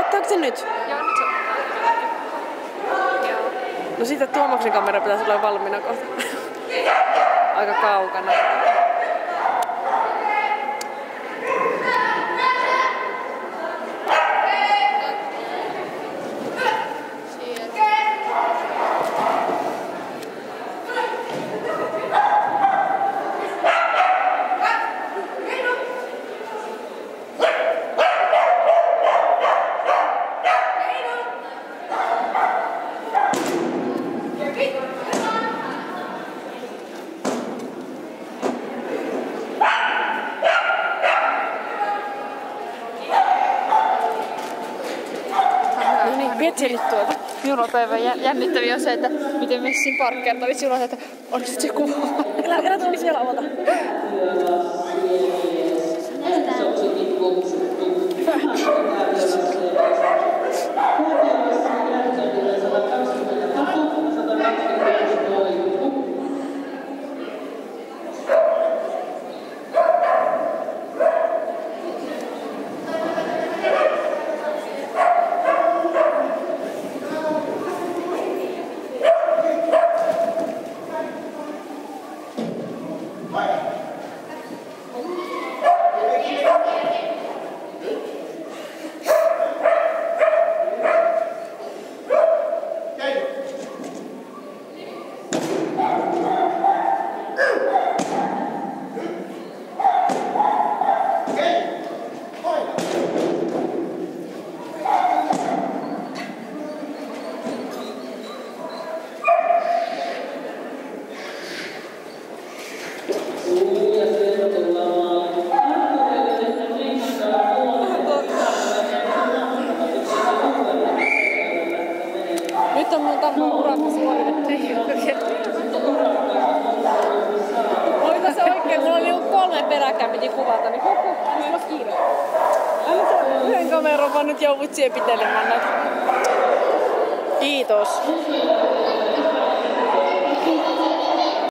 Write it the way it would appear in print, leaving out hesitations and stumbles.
Ottaako se nyt? Joo, nyt se on. Joo. No sitten Tuomaksen kamera pitäisi olla valmiina kohta. Aika kaukana. Viet sen nyt tuolta. Minun on päivän jännittäviä on se, että miten Messin parkkeerta oli silloin, että on se kuva. Älä tuli siellä avata. Nyt on mun tapaa urakas hoidettu. Oli tässä oikein, mulla oli 3 peräkkäin piti kuvata, niin mulla on kiire. Anna sä yhden kameran vaan nyt joudut siihen pitelemään näitä. Kiitos.